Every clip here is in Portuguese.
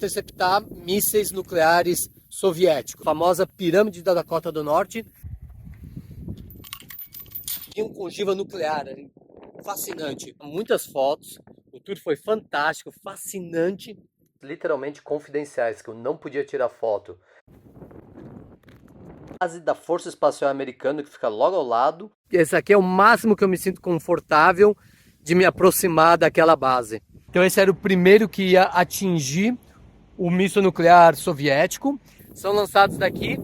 interceptar mísseis nucleares soviéticos. A famosa pirâmide da Dakota do Norte. E um ogiva nuclear, fascinante. Muitas fotos, o tour foi fantástico, fascinante. Literalmente confidenciais, que eu não podia tirar foto. Base da Força Espacial Americana, que fica logo ao lado. Esse aqui é o máximo que eu me sinto confortável de me aproximar daquela base. Então esse era o primeiro que ia atingir o míssil nuclear soviético. São lançados daqui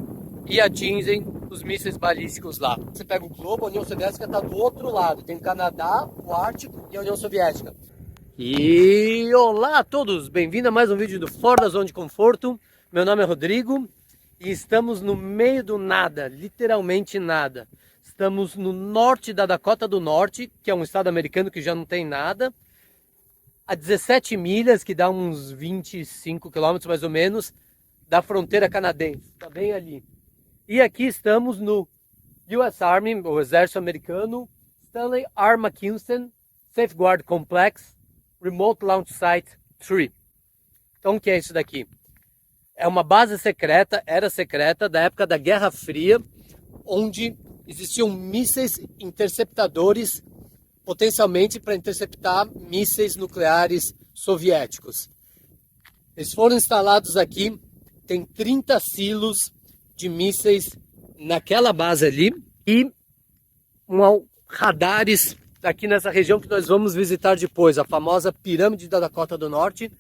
e atingem os mísseis balísticos lá. Você pega o globo, a União Soviética está do outro lado. Tem o Canadá, o Ártico e a União Soviética. E olá a todos, bem-vindo a mais um vídeo do Fora da Zona de Conforto. Meu nome é Rodrigo e estamos no meio do nada, literalmente nada. Estamos no norte da Dakota do Norte, que é um estado americano que já não tem nada. A 17 milhas, que dá uns 25 quilômetros mais ou menos, da fronteira canadense. Está bem ali. E aqui estamos no US Army, o exército americano, Stanley R. McKinson Safeguard Complex, Remote Launch Site 3. Então o que é isso daqui? É uma base secreta, era secreta, da época da Guerra Fria, onde existiam mísseis interceptadores, potencialmente para interceptar mísseis nucleares soviéticos. Eles foram instalados aqui, tem 30 silos de mísseis naquela base ali e radares aqui nessa região que nós vamos visitar depois, a famosa pirâmide da Dakota do Norte.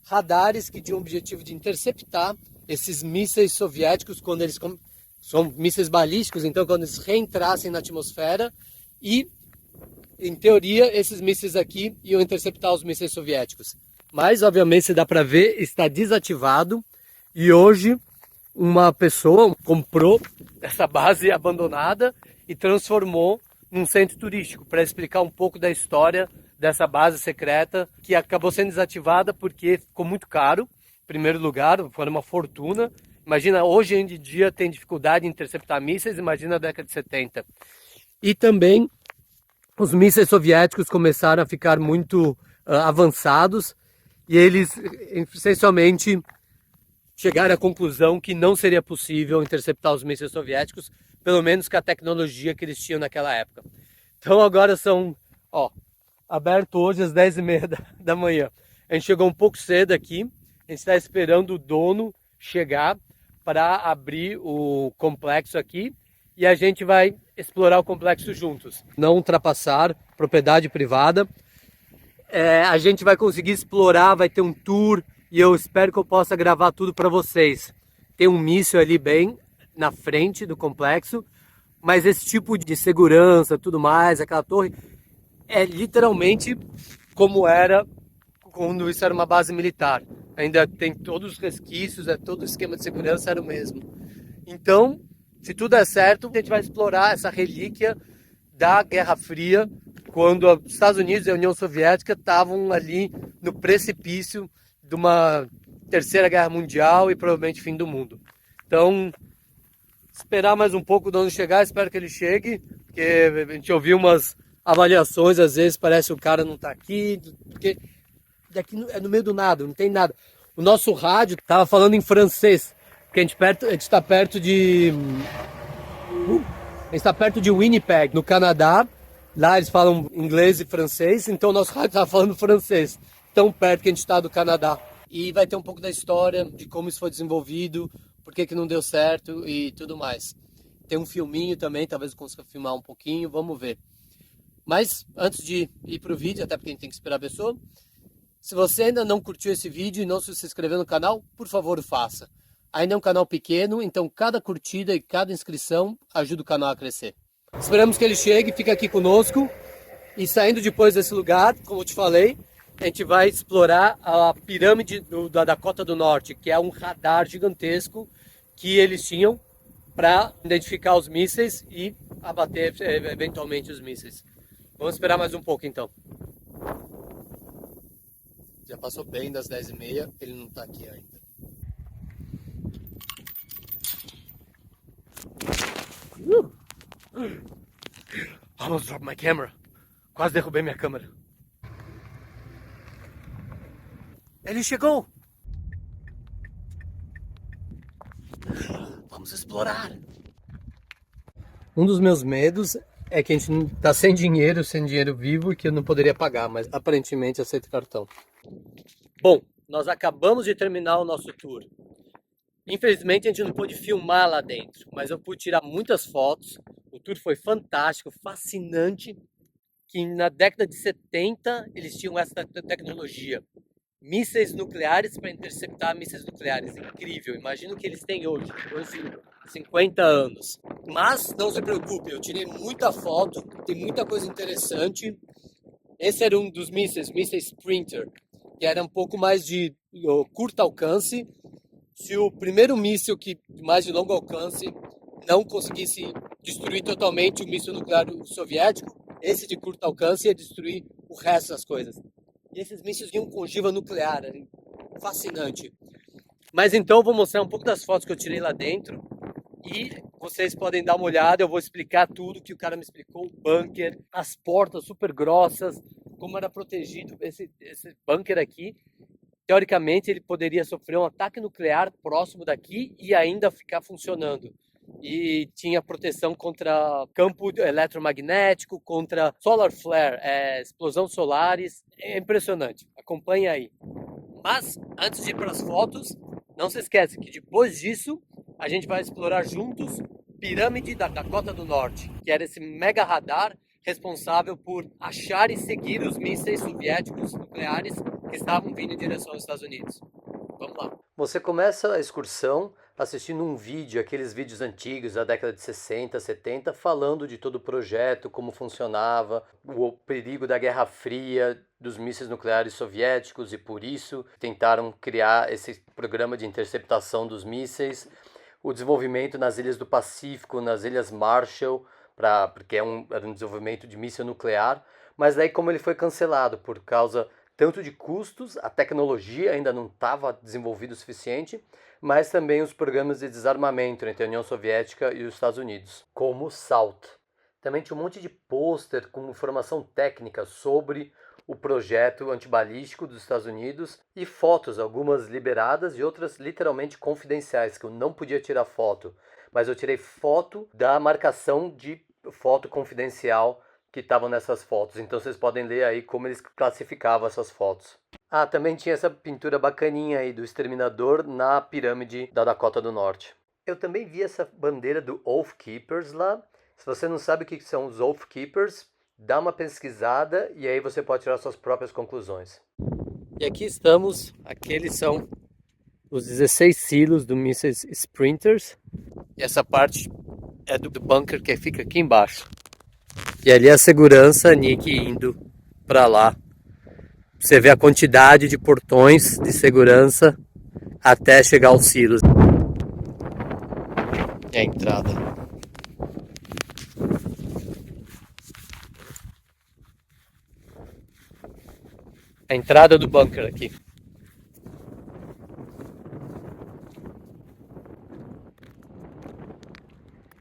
Radares que tinham o objetivo de interceptar esses mísseis soviéticos quando eles são mísseis balísticos, então quando eles reentrassem na atmosfera e, em teoria, esses mísseis aqui iam interceptar os mísseis soviéticos. Mas, obviamente, se dá para ver, está desativado e hoje uma pessoa comprou essa base abandonada e transformou num centro turístico para explicar um pouco da história dessa base secreta que acabou sendo desativada porque ficou muito caro. Em primeiro lugar, foi uma fortuna. Imagina, hoje em dia tem dificuldade em interceptar mísseis, imagina a década de 70. E também os mísseis soviéticos começaram a ficar muito avançados e eles essencialmente chegaram à conclusão que não seria possível interceptar os mísseis soviéticos, pelo menos com a tecnologia que eles tinham naquela época. Então agora são, aberto hoje às 10h30 da manhã. A gente chegou um pouco cedo aqui, a gente está esperando o dono chegar para abrir o complexo aqui e a gente vai explorar o complexo juntos. Não ultrapassar propriedade privada. A gente vai conseguir explorar, vai ter um tour e eu espero que eu possa gravar tudo para vocês. Tem um míssil ali bem na frente do complexo, mas esse tipo de segurança, tudo mais, aquela torre, é literalmente como era quando isso era uma base militar. Ainda tem todos os resquícios, todo o esquema de segurança era o mesmo. Então, se tudo der certo, a gente vai explorar essa relíquia da Guerra Fria, quando os Estados Unidos e a União Soviética estavam ali no precipício de uma terceira guerra mundial e provavelmente fim do mundo. Então, esperar mais um pouco o dono chegar, espero que ele chegue, porque a gente ouviu umas avaliações, às vezes parece que o cara não está aqui, porque daqui é no meio do nada, não tem nada. O nosso rádio estava falando em francês, porque a gente está perto de Winnipeg, no Canadá. Lá eles falam inglês e francês, então o nosso rádio estava falando francês, tão perto que a gente está do Canadá. E vai ter um pouco da história, de como isso foi desenvolvido, por que não deu certo e tudo mais. Tem um filminho também, talvez eu consiga filmar um pouquinho, vamos ver. Mas antes de ir para o vídeo, até porque a gente tem que esperar a pessoa, se você ainda não curtiu esse vídeo e não se inscreveu no canal, por favor, faça. Ainda é um canal pequeno, então cada curtida e cada inscrição ajuda o canal a crescer. Esperamos que ele chegue, fica aqui conosco. E saindo depois desse lugar, como eu te falei, a gente vai explorar a pirâmide da Dakota do Norte, que é um radar gigantesco que eles tinham para identificar os mísseis e abater eventualmente os mísseis. Vamos esperar mais um pouco então. Já passou bem das 10h30, ele não está aqui ainda. Almost dropped my camera. Quase derrubei minha câmera. Ele chegou! Vamos explorar. Um dos meus medos é que a gente tá sem dinheiro vivo e que eu não poderia pagar, mas aparentemente aceito cartão. Bom, nós acabamos de terminar o nosso tour. Infelizmente a gente não pôde filmar lá dentro, mas eu pude tirar muitas fotos. O tour foi fantástico, fascinante, que na década de 70 eles tinham essa tecnologia. Mísseis nucleares para interceptar mísseis nucleares. Incrível, imagina o que eles têm hoje, depois de 50 anos. Mas não se preocupe, eu tirei muita foto, tem muita coisa interessante. Esse era um dos mísseis Sprinter, que era um pouco mais de curto alcance. Se o primeiro míssil que mais de longo alcance não conseguisse destruir totalmente o míssil nuclear soviético, esse de curto alcance ia destruir o resto das coisas. E esses mísseis vinham com ogiva nuclear, fascinante. Mas então eu vou mostrar um pouco das fotos que eu tirei lá dentro e vocês podem dar uma olhada, eu vou explicar tudo que o cara me explicou, o bunker, as portas super grossas, como era protegido esse bunker aqui. Teoricamente ele poderia sofrer um ataque nuclear próximo daqui e ainda ficar funcionando. E tinha proteção contra campo eletromagnético, contra solar flare, explosão solares. É impressionante, acompanha aí. Mas antes de ir para as fotos, não se esqueça que depois disso a gente vai explorar juntos Pirâmide da Dakota do Norte, que era esse mega radar responsável por achar e seguir os mísseis soviéticos nucleares que estavam vindo em direção aos Estados Unidos. Vamos lá. Você começa a excursão assistindo um vídeo, aqueles vídeos antigos da década de 60, 70, falando de todo o projeto, como funcionava, o perigo da Guerra Fria, dos mísseis nucleares soviéticos, e por isso tentaram criar esse programa de interceptação dos mísseis, o desenvolvimento nas ilhas do Pacífico, nas Ilhas Marshall, porque era um desenvolvimento de míssil nuclear, mas daí como ele foi cancelado por causa tanto de custos, a tecnologia ainda não estava desenvolvida o suficiente, mas também os programas de desarmamento entre a União Soviética e os Estados Unidos, como o SALT. Também tinha um monte de pôster com informação técnica sobre o projeto antibalístico dos Estados Unidos e fotos, algumas liberadas e outras literalmente confidenciais, que eu não podia tirar foto, mas eu tirei foto da marcação de foto confidencial que estavam nessas fotos, então vocês podem ler aí como eles classificavam essas fotos. Ah, também tinha essa pintura bacaninha aí do exterminador na pirâmide da Dakota do Norte. Eu também vi essa bandeira do Oath Keepers lá. Se você não sabe o que são os Oath Keepers, dá uma pesquisada e aí você pode tirar suas próprias conclusões. E aqui estamos, aqueles são os 16 silos do mísseis Sprinters. E essa parte é do bunker que fica aqui embaixo. E ali a segurança, Nick indo para lá. Você vê a quantidade de portões de segurança até chegar aos silos. E a entrada. A entrada do bunker aqui.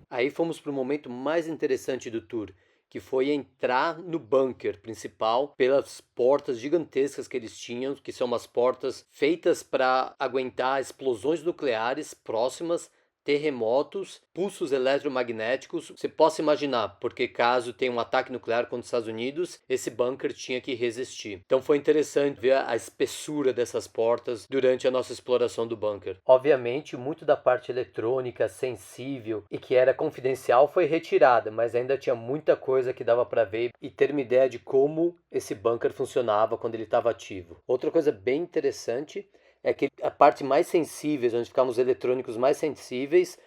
Aí fomos para o momento mais interessante do tour, que foi entrar no bunker principal pelas portas gigantescas que eles tinham, que são umas portas feitas para aguentar explosões nucleares próximas, terremotos, pulsos eletromagnéticos. Você possa imaginar, porque caso tenha um ataque nuclear contra os Estados Unidos, esse bunker tinha que resistir. Então foi interessante ver a espessura dessas portas durante a nossa exploração do bunker. Obviamente, muito da parte eletrônica sensível e que era confidencial foi retirada, mas ainda tinha muita coisa que dava para ver e ter uma ideia de como esse bunker funcionava quando ele estava ativo. Outra coisa bem interessante é que a parte mais sensível, onde ficavam os eletrônicos mais sensíveis,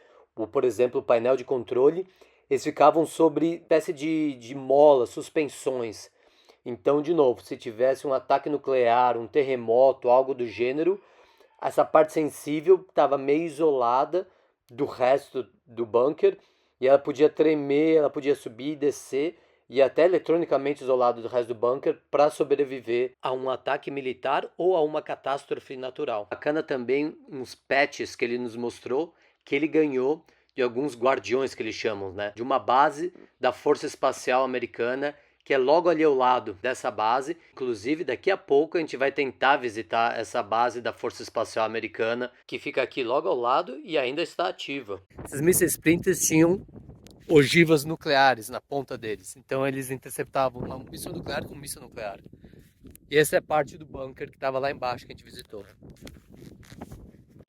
por exemplo, o painel de controle, eles ficavam sobre espécie de molas, suspensões. Então, de novo, se tivesse um ataque nuclear, um terremoto, algo do gênero, essa parte sensível estava meio isolada do resto do bunker e ela podia tremer, ela podia subir e descer, e até eletronicamente isolado do resto do bunker para sobreviver a um ataque militar ou a uma catástrofe natural. Bacana também uns patches que ele nos mostrou que ele ganhou de alguns guardiões que eles chamam, né? De uma base da Força Espacial Americana que é logo ali ao lado dessa base. Inclusive, daqui a pouco a gente vai tentar visitar essa base da Força Espacial Americana, que fica aqui logo ao lado e ainda está ativa. Esses mísseis Sprinters tinham ogivas nucleares na ponta deles, então eles interceptavam um míssil nuclear com um míssil nuclear. E essa é parte do bunker que estava lá embaixo que a gente visitou.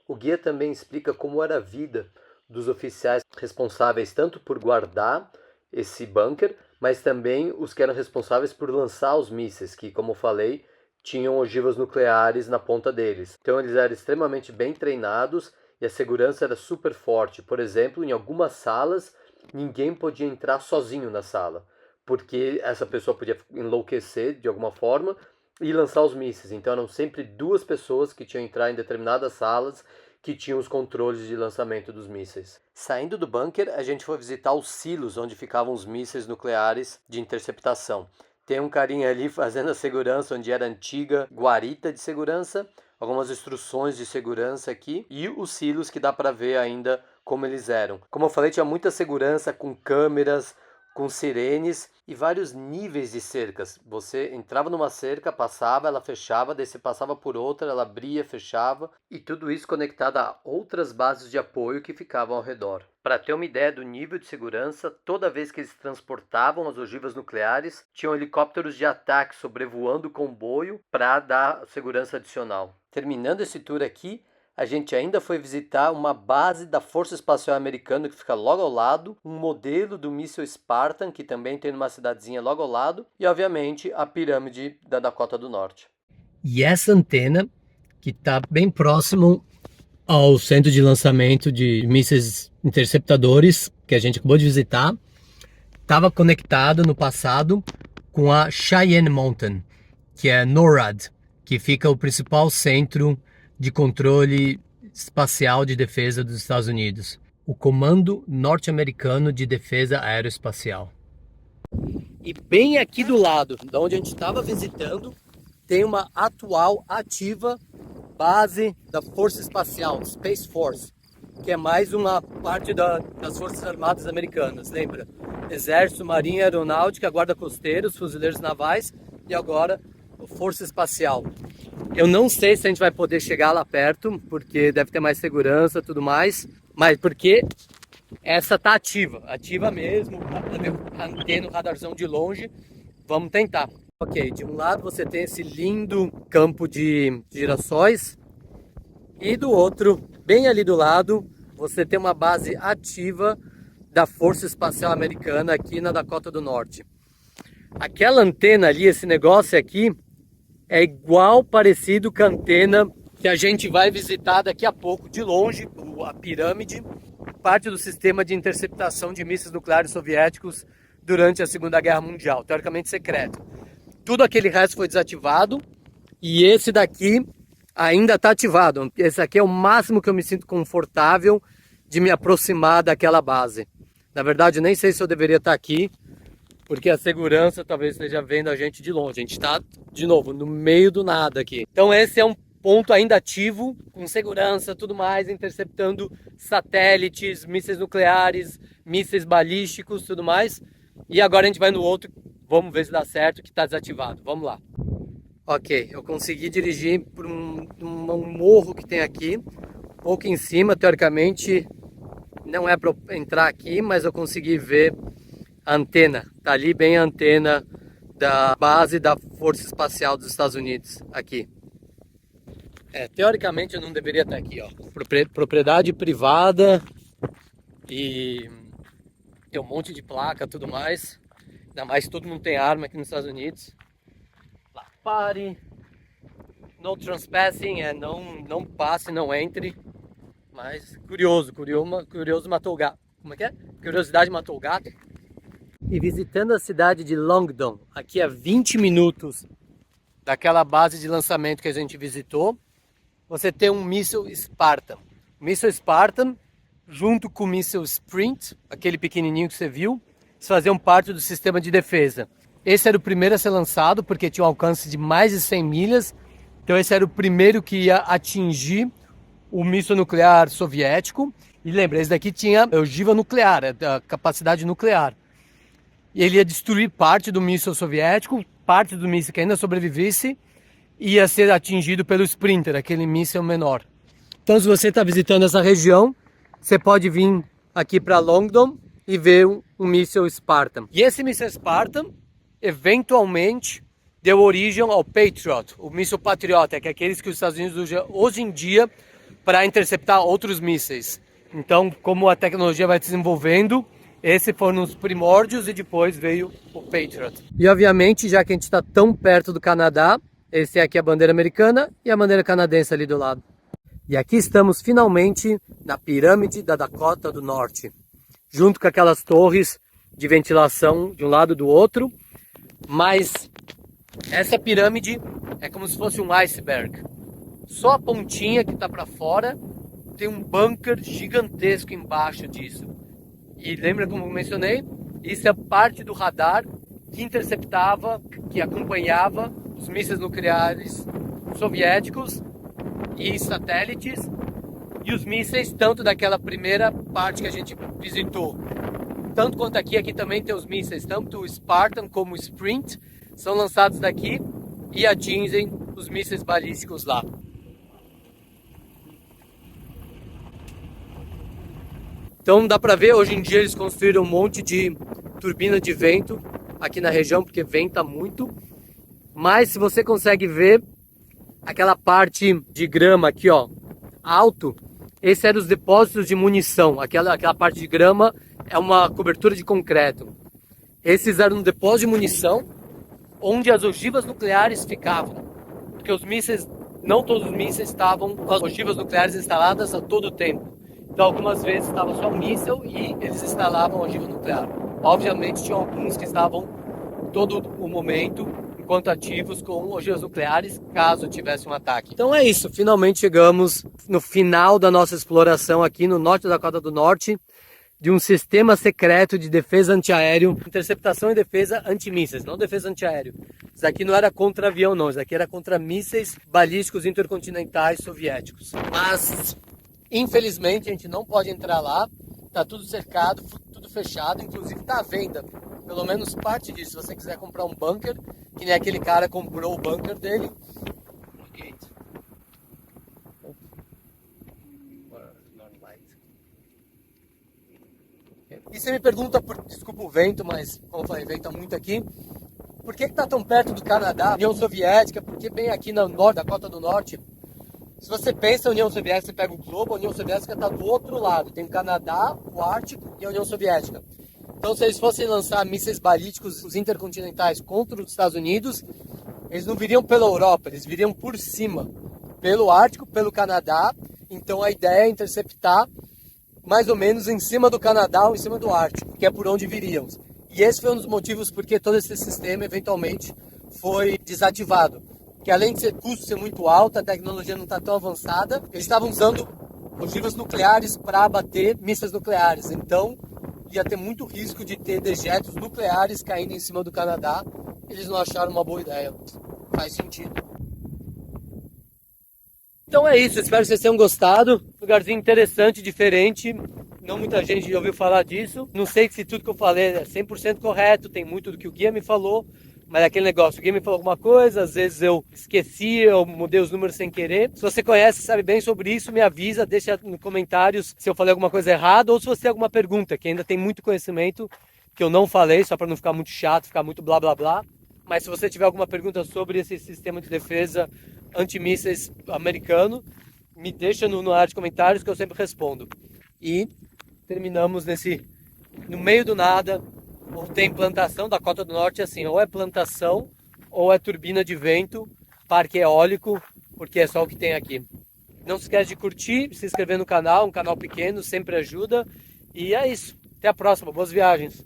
O guia também explica como era a vida dos oficiais responsáveis tanto por guardar esse bunker, mas também os que eram responsáveis por lançar os mísseis, que, como eu falei, tinham ogivas nucleares na ponta deles. Então eles eram extremamente bem treinados e a segurança era super forte. Por exemplo, em algumas salas, ninguém podia entrar sozinho na sala, porque essa pessoa podia enlouquecer de alguma forma e lançar os mísseis. Então eram sempre duas pessoas que tinham que entrar em determinadas salas que tinham os controles de lançamento dos mísseis. Saindo do bunker, a gente foi visitar os silos onde ficavam os mísseis nucleares de interceptação. Tem um carinha ali fazendo a segurança onde era a antiga guarita de segurança, algumas instruções de segurança aqui e os silos que dá para ver ainda como eles eram. Como eu falei, tinha muita segurança com câmeras, com sirenes e vários níveis de cercas. Você entrava numa cerca, passava, ela fechava, daí você passava por outra, ela abria, fechava, e tudo isso conectado a outras bases de apoio que ficavam ao redor. Para ter uma ideia do nível de segurança, toda vez que eles transportavam as ogivas nucleares, tinham helicópteros de ataque sobrevoando o comboio para dar segurança adicional. Terminando esse tour aqui, a gente ainda foi visitar uma base da Força Espacial Americana que fica logo ao lado, um modelo do míssil Spartan, que também tem numa cidadezinha logo ao lado, e obviamente a pirâmide da Dakota do Norte. E essa antena, que está bem próximo ao centro de lançamento de mísseis interceptadores, que a gente acabou de visitar, estava conectado no passado com a Cheyenne Mountain, que é NORAD, que fica o principal centro de controle espacial de defesa dos Estados Unidos, o Comando Norte-Americano de Defesa Aeroespacial. E bem aqui do lado, de onde a gente estava visitando, tem uma atual ativa base da Força Espacial, Space Force, que é mais uma parte das Forças Armadas Americanas, lembra? Exército, Marinha, Aeronáutica, Guarda Costeira, os Fuzileiros Navais e agora a Força Espacial. Eu não sei se a gente vai poder chegar lá perto, porque deve ter mais segurança e tudo mais, mas porque essa tá ativa mesmo, a antena, o radarzão de longe, vamos tentar. Ok, de um lado você tem esse lindo campo de girassóis e do outro, bem ali do lado, você tem uma base ativa da Força Espacial Americana aqui na Dakota do Norte. Aquela antena ali, esse negócio aqui, é igual, parecido com a antena que a gente vai visitar daqui a pouco, de longe, a pirâmide, parte do sistema de interceptação de mísseis nucleares soviéticos durante a Segunda Guerra Mundial, teoricamente secreto. Tudo aquele resto foi desativado e esse daqui ainda está ativado. Esse aqui é o máximo que eu me sinto confortável de me aproximar daquela base. Na verdade, nem sei se eu deveria estar aqui, porque a segurança talvez esteja vendo a gente de longe. A gente está, de novo, no meio do nada aqui. Então esse é um ponto ainda ativo, com segurança, tudo mais, interceptando satélites, mísseis nucleares, mísseis balísticos, tudo mais. E agora a gente vai no outro, vamos ver se dá certo, que está desativado. Vamos lá. Ok, eu consegui dirigir por um morro que tem aqui, um pouco em cima, teoricamente não é para entrar aqui, mas eu consegui ver a antena, tá ali bem a antena da base da Força Espacial dos Estados Unidos, aqui. Teoricamente eu não deveria estar aqui, ó. Propriedade privada e tem um monte de placa, tudo mais. Ainda mais que todo mundo tem arma aqui nos Estados Unidos. Lá, pare, no trespassing, não passe, não entre. Mas curioso matou o gato. Como é que é? Curiosidade matou o gato. E visitando a cidade de Longdon, aqui a 20 minutos daquela base de lançamento que a gente visitou, você tem um míssil Spartan. O míssil Spartan, junto com o míssil Sprint, aquele pequenininho que você viu, eles faziam parte do sistema de defesa. Esse era o primeiro a ser lançado, porque tinha um alcance de mais de 100 milhas. Então esse era o primeiro que ia atingir o míssil nuclear soviético. E lembra, esse daqui tinha ogiva nuclear, a capacidade nuclear. e ele ia destruir parte do míssil soviético, parte do míssil que ainda sobrevivesse ia ser atingido pelo Sprinter, aquele míssil menor. Então, se você está visitando essa região, você pode vir aqui para Longdon e ver um míssil Spartan. E esse míssil Spartan, eventualmente, deu origem ao Patriot, o míssil Patriota, que é aqueles que os Estados Unidos usam hoje em dia para interceptar outros mísseis. Então, como a tecnologia vai desenvolvendo, esses foram os primórdios e depois veio o Patriot. E obviamente, já que a gente está tão perto do Canadá, esse aqui é a bandeira americana e a bandeira canadense ali do lado. E aqui estamos finalmente na pirâmide da Dakota do Norte, junto com aquelas torres de ventilação de um lado e do outro, mas essa pirâmide é como se fosse um iceberg. Só a pontinha que está para fora tem um bunker gigantesco embaixo disso. E lembra como eu mencionei? Isso é parte do radar que interceptava, que acompanhava os mísseis nucleares soviéticos e satélites e os mísseis, tanto daquela primeira parte que a gente visitou, tanto quanto aqui também tem os mísseis, tanto o Spartan como o Sprint, são lançados daqui e atingem os mísseis balísticos lá. Então dá para ver, hoje em dia eles construíram um monte de turbina de vento aqui na região, porque venta muito. Mas se você consegue ver aquela parte de grama aqui, ó, alto, esses eram os depósitos de munição. Aquela parte de grama é uma cobertura de concreto. Esses eram um depósito de munição onde as ogivas nucleares ficavam. Porque os mísseis, não todos os mísseis estavam com as ogivas nucleares instaladas a todo tempo. Então algumas vezes estava só o míssil e eles instalavam a ogiva nuclear. Obviamente tinha alguns que estavam todo o momento enquanto ativos com ogivas nucleares, caso tivesse um ataque. Então é isso, finalmente chegamos no final da nossa exploração aqui no norte da Dakota do Norte, de um sistema secreto de defesa antiaéreo, interceptação e defesa antimísseis, não defesa antiaéreo. Isso aqui não era contra avião não, isso aqui era contra mísseis balísticos intercontinentais soviéticos. Mas, infelizmente, a gente não pode entrar lá, tá tudo cercado, tudo fechado, inclusive tá à venda. Pelo menos parte disso, se você quiser comprar um bunker, que nem aquele cara comprou o bunker dele. E você me pergunta, desculpa o vento, mas como eu falei, venta muito aqui, por que está tão perto do Canadá, União Soviética, por que bem aqui no norte, Dakota do Norte? Se você pensa em União Soviética, você pega o globo, a União Soviética está do outro lado, tem o Canadá, o Ártico e a União Soviética. Então, se eles fossem lançar mísseis balísticos os intercontinentais contra os Estados Unidos, eles não viriam pela Europa, eles viriam por cima, pelo Ártico, pelo Canadá. Então, a ideia é interceptar mais ou menos em cima do Canadá ou em cima do Ártico, que é por onde viríamos. E esse foi um dos motivos porque todo esse sistema, eventualmente, foi desativado. Que além de custo ser muito alto, a tecnologia não está tão avançada, eles estavam usando ogivas nucleares para abater mísseis nucleares. Então, ia ter muito risco de ter dejetos nucleares caindo em cima do Canadá. Eles não acharam uma boa ideia. Faz sentido. Então é isso, espero que vocês tenham gostado. Lugarzinho interessante, diferente. Não muita gente já ouviu falar disso. Não sei se tudo que eu falei é 100% correto, tem muito do que o guia me falou. Mas é aquele negócio, o guia me falou alguma coisa, às vezes eu esqueci, eu mudei os números sem querer. Se você conhece, sabe bem sobre isso, me avisa, deixa nos comentários se eu falei alguma coisa errada ou se você tem alguma pergunta, que ainda tem muito conhecimento que eu não falei, só para não ficar muito chato, ficar muito blá blá blá. Mas se você tiver alguma pergunta sobre esse sistema de defesa antimísseis americano, me deixa na área de comentários que eu sempre respondo. E terminamos no meio do nada. Ou tem plantação, Dakota do Norte assim, ou é plantação, ou é turbina de vento, parque eólico, porque é só o que tem aqui. Não se esquece de curtir, se inscrever no canal, um canal pequeno, sempre ajuda. E é isso. Até a próxima, boas viagens.